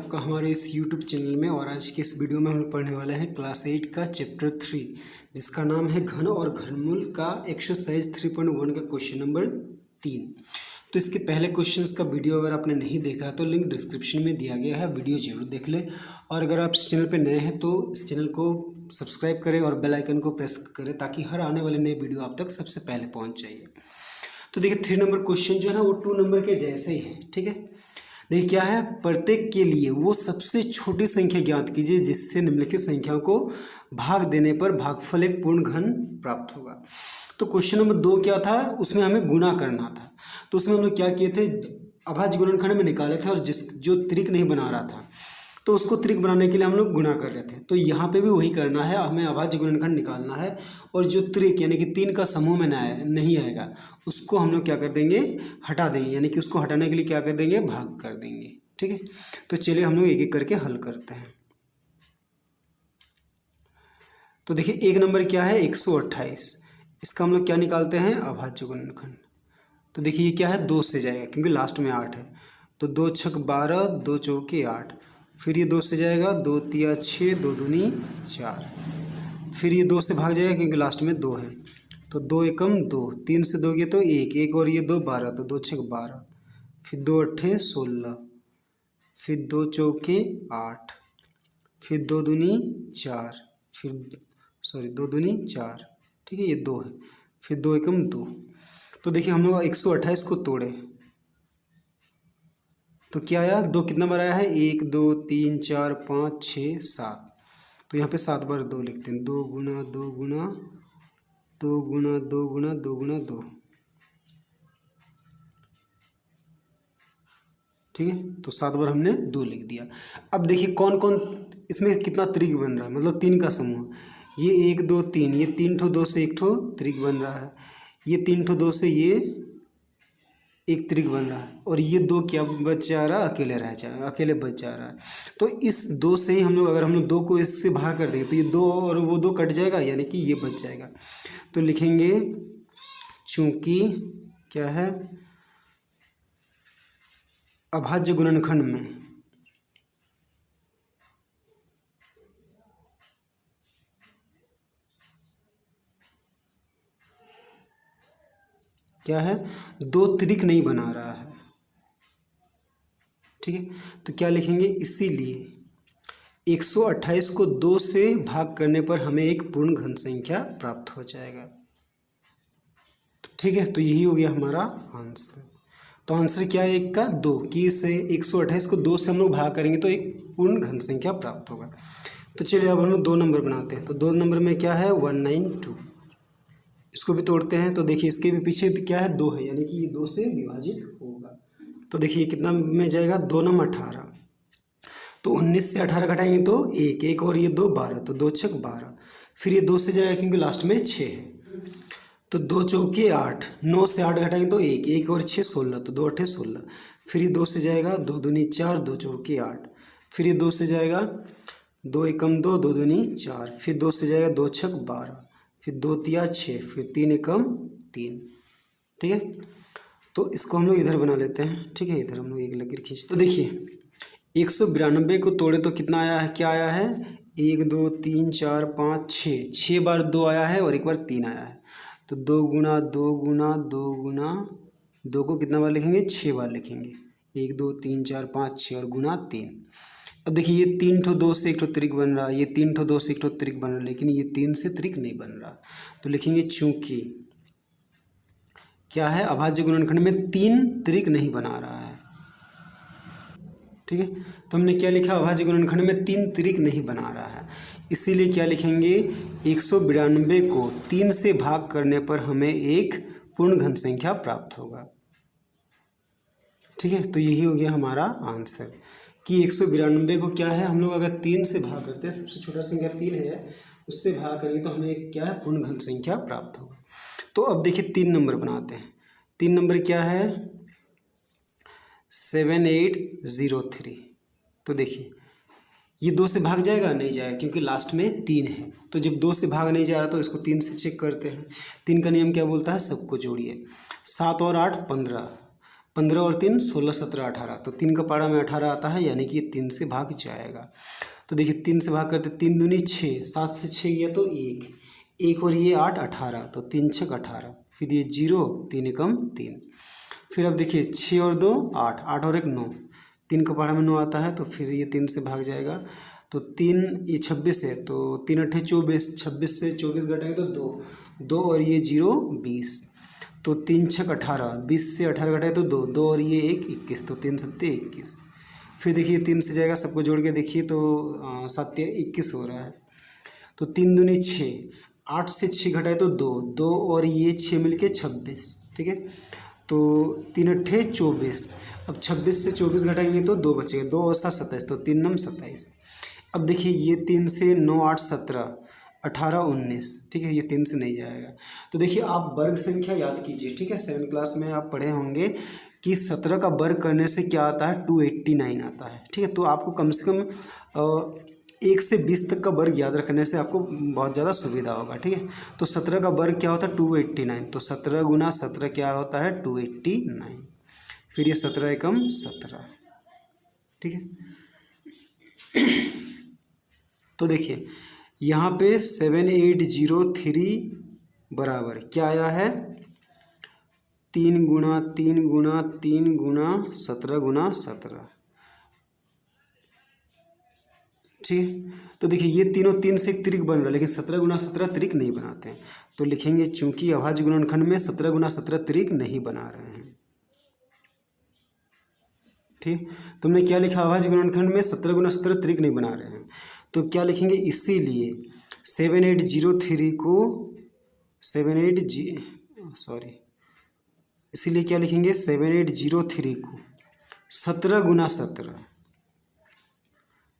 आपका हमारे इस YouTube चैनल में। और आज के इस वीडियो में हम लोग पढ़ने वाले हैं क्लास 8 का चैप्टर 3 जिसका नाम है घन और घनमूल का एक्सरसाइज 3.1 का क्वेश्चन नंबर 3। तो इसके पहले क्वेश्चंस का वीडियो अगर आपने नहीं देखा है तो लिंक डिस्क्रिप्शन में दिया गया है, वीडियो जरूर देख लें। और अगर आप इस चैनल पर नए हैं तो इस चैनल को सब्सक्राइब करें और बेल आइकन को प्रेस करें ताकि हर आने वाले नए वीडियो आप तक सबसे पहले पहुँच जाइए। तो देखिए 3 नंबर क्वेश्चन जो है ना वो 2 नंबर के जैसे ही है, ठीक है। देखिए क्या है, प्रत्येक के लिए वो सबसे छोटी संख्या ज्ञात कीजिए जिससे निम्नलिखित संख्या को भाग देने पर भागफल एक पूर्ण घन प्राप्त होगा। तो क्वेश्चन नंबर 2 क्या था, उसमें हमें गुणा करना था। तो उसमें हम लोग क्या किए थे, अभाज्य गुणनखंड में निकाले थे और जो त्रिक नहीं बना रहा था तो उसको त्रिक बनाने के लिए हम लोग गुणा कर रहे थे। तो यहाँ पे भी वही करना है, हमें अभाज्य गुणनखंड निकालना है और जो त्रिक यानी कि 3 का समूह में नहीं आएगा उसको हम लोग क्या कर देंगे, हटा देंगे, यानी कि उसको हटाने के लिए क्या कर देंगे, भाग कर देंगे, ठीक है। तो चलिए हम लोग एक एक करके हल करते हैं। तो देखिए 1 नंबर क्या है, 128। इसका हम लोग क्या निकालते हैं, अभाज्य गुणनखंड। तो देखिए ये क्या है, 2 से जाएगा क्योंकि लास्ट में 8 है। तो 2 छक 12, 2 चौके 8। फिर ये 2 से जाएगा, 2 तिया 6, 2 दूनी 4। फिर ये 2 से भाग जाएगा क्योंकि लास्ट में 2 है। तो 2 एकम 2, 3 से दोगे तो 1 और ये 2 12, तो 2 छक 12। फिर 2 अट्ठे 16। फिर 2 चौके 8। फिर 2 दूनी 4। फिर 2 दूनी 4, ठीक है, ये 2 है। फिर 2 एकम 2। तो देखिए हम लोग 128 को तोड़े तो क्या आया, 2 कितना बार आया है, 1 2 3 4 5 6 7। तो यहाँ पे 7 बार 2 लिखते हैं, 2 गुना 2 गुना 2 गुना 2 गुना 2 गुना 2, ठीक है। तो 7 बार हमने 2 लिख दिया। अब देखिए कौन कौन इसमें कितना त्रिक बन रहा है, मतलब 3 का समूह। ये 1 2 3, ये 3 ठो 2 से 1 ठो त्रिक बन रहा है। ये 3 ठो 2 से ये एक त्रिक बन रहा है और ये 2 क्या बच जा रहा है, अकेले बच जा रहा है। तो इस 2 से ही हम लोग अगर हम लोग 2 को इससे भाग कर देंगे तो ये 2 और वो 2 कट जाएगा, यानी कि ये बच जाएगा। तो लिखेंगे चूंकि क्या है, अभाज्य गुणनखंड में क्या है, 2 त्रिक नहीं बना रहा है, ठीक है। तो क्या लिखेंगे, इसीलिए 128 को 2 से भाग करने पर हमें एक पूर्ण घन संख्या प्राप्त हो जाएगा, तो ठीक है। तो यही हो गया हमारा आंसर। तो आंसर क्या है, 1 का 2, कि इसे 128 को 2 से हम लोग भाग करेंगे तो एक पूर्ण घन संख्या प्राप्त होगा। तो चलिए अब हम लोग 2 नंबर बनाते हैं। तो 2 नंबर में क्या है, 192। इसको भी तोड़ते हैं। तो देखिए इसके भी पीछे क्या है, 2 है, यानी कि ये 2 से विभाजित होगा। तो देखिए कितना में जाएगा, 2 नम 18। तो 19 से 18 घटाएंगे तो 1 और ये 2 12, तो 2 छक 12। फिर ये 2 से जाएगा क्योंकि लास्ट में 6 है। तो 2 चौके 8, 9 से 8 घटाएंगे तो 1 और 6 16, तो 2 अट्ठे 16। फिर ये 2 से जाएगा, 2 दूनी 4, 2 चौके 8। फिर ये 2 से जाएगा, 2 एकम 2, 2 दूनी 4। फिर 2 से जाएगा, 2 छक 12। फिर 2 तिया 6, फिर 3 एकम 3, ठीक है। तो इसको हम लोग इधर बना लेते हैं, ठीक है। इधर हम लोग एक लकीर खींच। तो देखिए 192 को तोड़े तो कितना आया है, क्या आया है, 1 2 3 4 5 6 बार 2 आया है और 1 बार 3 आया है। तो 2 गुना 2 गुना 2 गुना 2 को कितना बार लिखेंगे, 6 बार लिखेंगे। 1 2 3 4 5 6 और गुना 3। अब देखिए ये 3 ठो 2 से 1 ठो त्रिक बन रहा है, ये 3 ठो 2 से 1 ठो त्रिक बन रहा है, लेकिन ये 3 से त्रिक नहीं बन रहा। तो लिखेंगे चूंकि क्या है, अभाज्य गुणनखंड में 3 त्रिक नहीं बना रहा है, ठीक है। तो हमने क्या लिखा, अभाज्य गुणनखंड में 3 त्रिक नहीं बना रहा है, इसीलिए क्या लिखेंगे, 192 को 3 से भाग करने पर हमें एक पूर्ण घन संख्या प्राप्त होगा, ठीक है। तो यही हो गया हमारा आंसर कि 192 को क्या है, हम लोग अगर 3 से भाग करते हैं, सबसे छोटा संख्या 3 है, उससे भाग करेंगे तो हमें क्या है, पूर्ण घन संख्या प्राप्त होगा। तो अब देखिए 3 नंबर बनाते हैं। 3 नंबर क्या है, 7803। तो देखिए ये 2 से भाग जाएगा, नहीं जाएगा क्योंकि लास्ट में 3 है। तो जब 2 से भाग नहीं जा रहा तो इसको 3 से चेक करते हैं। 3 का नियम क्या बोलता है, सबको जोड़िए। 7 और 8 15, 15 और 3 16 17 18, तो 3 का पारा में 18 आता है, यानी कि ये 3 से भाग जाएगा। तो देखिए 3 से भाग करते, 3 दूनी 6, 7 से 6 गया तो 1 और ये 8 18, तो 3 छक 18, फिर ये 0, 3 एकम 3। फिर अब देखिए 6 और 2 8, 8 और 1 9, 3 का पारा में 9 आता है, तो फिर ये 3 से भाग जाएगा। तो 3 ये 26 है, तो 3 अट्ठे 24, 26 से 24 घटाएंगे तो 2 और ये 0 20, तो 3 छक 18, 20 से 18 घटाए तो 2 और ये 1 21, तो 3 सत्ते 21। फिर देखिए 3 से जाएगा, सबको जोड़ के देखिए तो 7 21 हो रहा है। तो 3 दूनी 6, 8 से 6 घटाए तो 2 और ये 6 मिलके 26, ठीक है। तो 3 अट्ठे 24, अब 26 से 24 घटाएंगे तो 2 बचेगा, 2 और 7 27, तो 3 नम 27। अब देखिए ये 3 से 9 8 17, 18 19, ठीक है, ये 3 से नहीं जाएगा। तो देखिए आप वर्ग संख्या याद कीजिए, ठीक है। 7 क्लास में आप पढ़े होंगे कि 17 का वर्ग करने से क्या आता है, 289 आता है, ठीक है। तो आपको कम से कम 1 से 20 तक का वर्ग याद रखने से आपको बहुत ज़्यादा सुविधा होगा, ठीक है। तो 17 का वर्ग क्या होता है, 289, तो 17 गुना 17 क्या होता है, 289। फिर ये 17 एकम 17, ठीक है। तो देखिए यहाँ पे 7803 बराबर क्या आया है, 3 गुना 3 गुना 3 गुना 17 गुना 17, ठीक है। तो देखिए ये तीनों 3 से एक त्रिक बन रहा है, लेकिन 17 गुना 17 त्रिक नहीं बनाते हैं, तो लिखेंगे चूंकि अभाज्य गुणनखंड में 17 गुना 17 त्रिक नहीं बना रहे हैं, ठीक। तुमने क्या लिखा, अभाज्य गुणनखंड में 17 गुना 17 त्रिक नहीं बना रहे हैं, तो क्या लिखेंगे, इसीलिए 7803 को इसीलिए क्या लिखेंगे, 7803 को 17 गुना 17,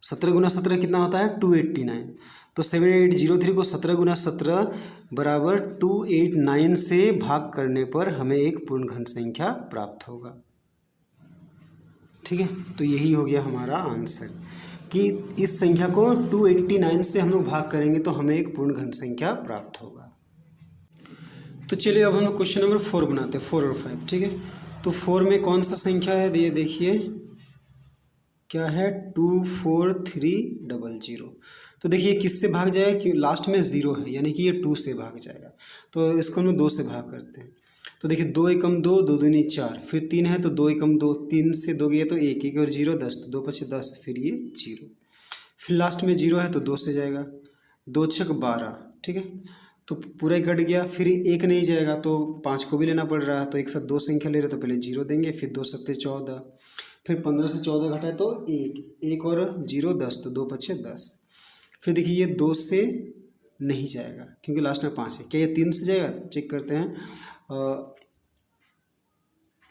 17 गुना 17 कितना होता है, 289, तो 7803 को 17 गुना 17 बराबर 289 से भाग करने पर हमें एक पूर्ण घन संख्या प्राप्त होगा, ठीक है। तो यही हो गया हमारा आंसर कि इस संख्या को 289 से हम लोग भाग करेंगे तो हमें एक पूर्ण घन संख्या प्राप्त होगा। तो चलिए अब हम लोग क्वेश्चन नंबर 4 बनाते हैं, 4 और 5, ठीक है। तो 4 में कौन सा संख्या है, ये देखिए क्या है, 24300। तो देखिए किससे भाग जाएगा, कि लास्ट में 0 है, यानी कि ये 2 से भाग जाएगा, तो इसको हम लोग 2 से भाग करते हैं। तो देखिए 2 एकम 2, 2 दूनी 4, फिर 3 है तो 2 एकम 2, 3 से 2 गया तो 1, 1 और 0 10, तो 2 पचे 10, फिर ये 0, फिर लास्ट में 0 है तो 2 से जाएगा, 2 छक 12, ठीक है। तो पूरा ही कट गया, फिर 1 नहीं जाएगा तो 5 को भी लेना पड़ रहा है, तो एक साथ 2 संख्या ले रहे तो पहले 0 देंगे, फिर 2 सत्ते 14, फिर 15 से 14 घटाए तो 1 और 0 10, तो 2 पचे 10। फिर देखिए ये 2 से नहीं जाएगा क्योंकि लास्ट में 5 है, क्या ये 3 से जाएगा, चेक करते हैं।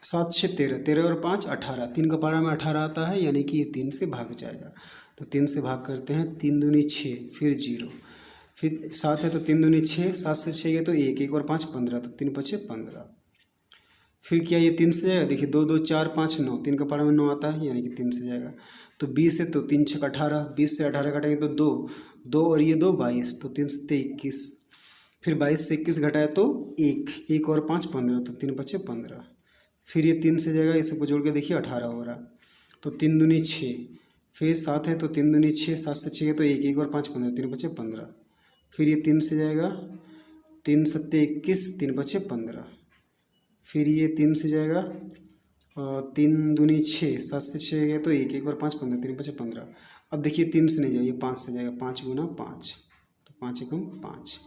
7 6 13, 13 और 5 18, 3 का पारा में 18 आता है, यानी कि ये 3 से भाग जाएगा, तो 3 से भाग करते हैं, 3 दूनी 6, फिर 0, फिर 7 है तो 3 दूनी 6, 7 से 6 गए तो 1, 1 और 5 15, तो 3 पचे 15। फिर क्या ये 3 से जाएगा, देखिए 2 2 4 5 9, 3 का पारा में 9 आता है, यानी कि 3 से जाएगा। तो 20 है तो 3 छक 18, 20 से 18 घटाएंगे तो 2 और ये 2 22, तो 3 सत्ते 21, फिर 22 से 21 घटाए तो 1, 1 और 5 15, तो 3 पचे 15। फिर ये 3 से जाएगा, ये सबको जोड़ के देखिए 18 हो रहा, तो 3 दूनी 6, फिर 7 है तो 3 दूनी 6, 7 से 6 है तो 1, 1 और 5 15, 3 बचे 15। फिर ये 3 से जाएगा, 3 सत्ते 21, 3 बचे 15। फिर ये 3 से जाएगा, 3 दूनी 6, 7 से 6 गया तो 1, 1 और 5 15, 3 बचे 15। अब देखिए 3 से नहीं जाएगा, ये 5 से जाएगा, 5 गुना 5, तो 5 एकम 5।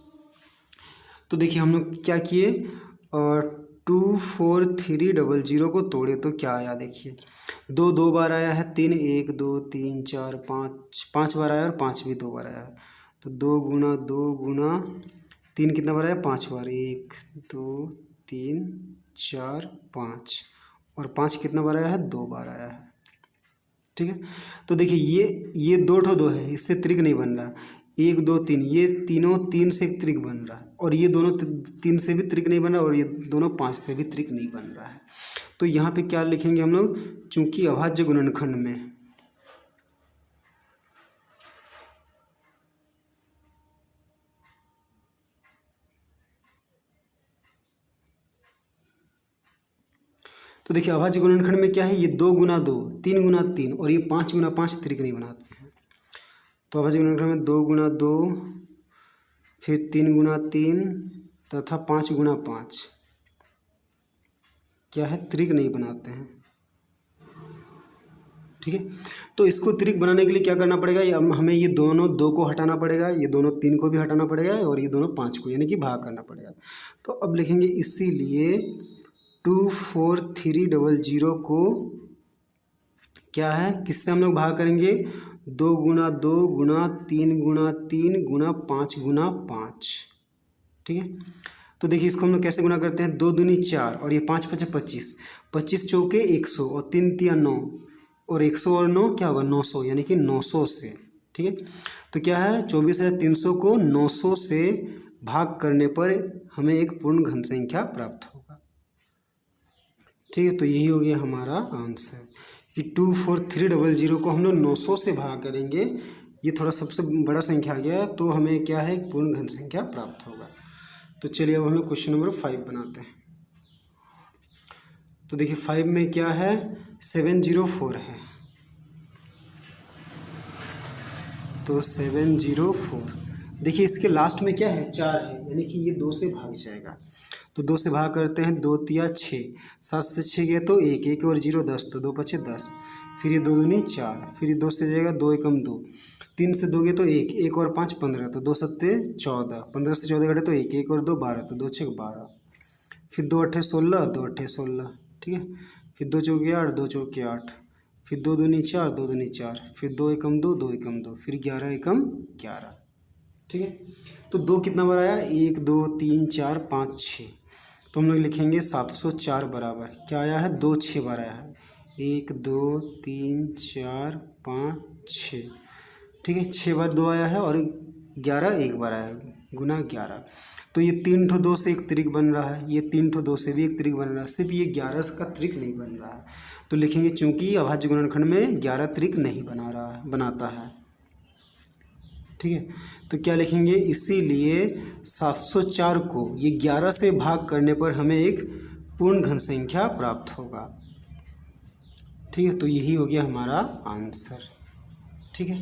तो देखिए हम लोग क्या किए, 24300 को तोड़े तो क्या आया, देखिए 2 2 बार आया है, 3 1 2 3 4 5 5 बार आया और 5 भी 2 बार आया है, तो 2 गुना 3 कितना बार आया, 5 बार, 1 2 3 4 5, और 5 कितना बार आया है, 2 बार आया है, ठीक है। तो देखिए ये 2 ठो 2 है, इससे त्रिक नहीं बन रहा, 1 2 3, ये तीनों 3 से एक त्रिक बन रहा है, और ये दोनों 3 से भी त्रिक नहीं बन रहा, और ये दोनों 5 से भी त्रिक नहीं बन रहा है। तो यहाँ पे क्या लिखेंगे हम लोग, चूंकि अभाज्य गुणनखंड में तो देखिए अभाज्य गुणनखंड में क्या है, ये 2 गुना 2, 3 गुना 3 और ये 5 गुना 5 त्रिक नहीं बनाते हैं। तो अभाज्य गुणनखंड में 2 गुना 2, फिर 3 गुना 3 तथा 5 गुना 5 क्या है, त्रिक नहीं बनाते हैं। ठीक है, तो इसको त्रिक बनाने के लिए क्या करना पड़ेगा, हमें ये दोनों 2 को हटाना पड़ेगा, ये दोनों 3 को भी हटाना पड़ेगा और ये दोनों 5 को, यानी कि भाग करना पड़ेगा। तो अब लिखेंगे इसीलिए 24300 को क्या है, किससे हम लोग भाग करेंगे, 2 गुना 2 गुना 3 गुना 3 गुना 5 गुना 5। ठीक है, तो देखिए इसको हम लोग कैसे गुना करते हैं, 2 दूनी 4 और ये 5 5 25, 25 चौके 100 और 3 तिया 9 और 100 और 9 क्या होगा, 900, यानी कि 900 से। ठीक है, तो क्या है, 24,300 को 900 से भाग करने पर हमें एक पूर्ण घन संख्या प्राप्त होगा। ठीक है, तो यही हो गया हमारा आंसर कि 24300 को हम लोग 900 से भाग करेंगे, ये थोड़ा सबसे बड़ा संख्या आ गया, तो हमें क्या है, एक पूर्ण घन संख्या प्राप्त होगा। तो चलिए अब हम लोग क्वेश्चन नंबर 5 बनाते हैं। तो देखिए 5 में क्या है, 704 है, तो 704, देखिए इसके लास्ट में क्या है, 4 है, यानी कि ये 2 से भाग जाएगा। तो 2 से भाग करते हैं, 2 तिया 6, 7 से 6 गए तो 1, 1 और 0 10, तो 2 5 10, फिर ये 2 दूनी 4, फिर ये 2 से जाएगा 2 एकम 2, 3 से 2 गए तो 1, 1 और 5 15, तो 2 सत्ते 14, 15 से 14 घटे तो 1, 1 और 2 12, तो 2 6 12, फिर 2 8 16, 2 8 16। ठीक है, फिर 2 चौके 8, 2 चौके 8, फिर 2 दूनी 4, 2 दूनी 4, फिर 2 एकम 2, 2 एकम 2, फिर 11 एकम 11। ठीक है, तो 2 कितना बार आया, 1 2 3 4 5 6, तो हम लोग लिखेंगे 704 बराबर क्या आया है, 2 6 बार आया है, 1 2 3 4 5 6। ठीक है, 6 बार 2 आया है और 11 एक बार आया है, गुना 11। तो ये 3 ठो 2 से एक त्रिक बन रहा है, ये 3 ठो 2 से भी एक त्रिक बन रहा है, सिर्फ ये 11 का त्रिक नहीं बन रहा है। तो लिखेंगे चूंकि अभाज्य गुणनखंड में 11 त्रिक नहीं बनाता है। ठीक है, तो क्या लिखेंगे, इसीलिए 704 को ये 11 से भाग करने पर हमें एक पूर्ण घन संख्या प्राप्त होगा। ठीक है, तो यही हो गया हमारा आंसर। ठीक है।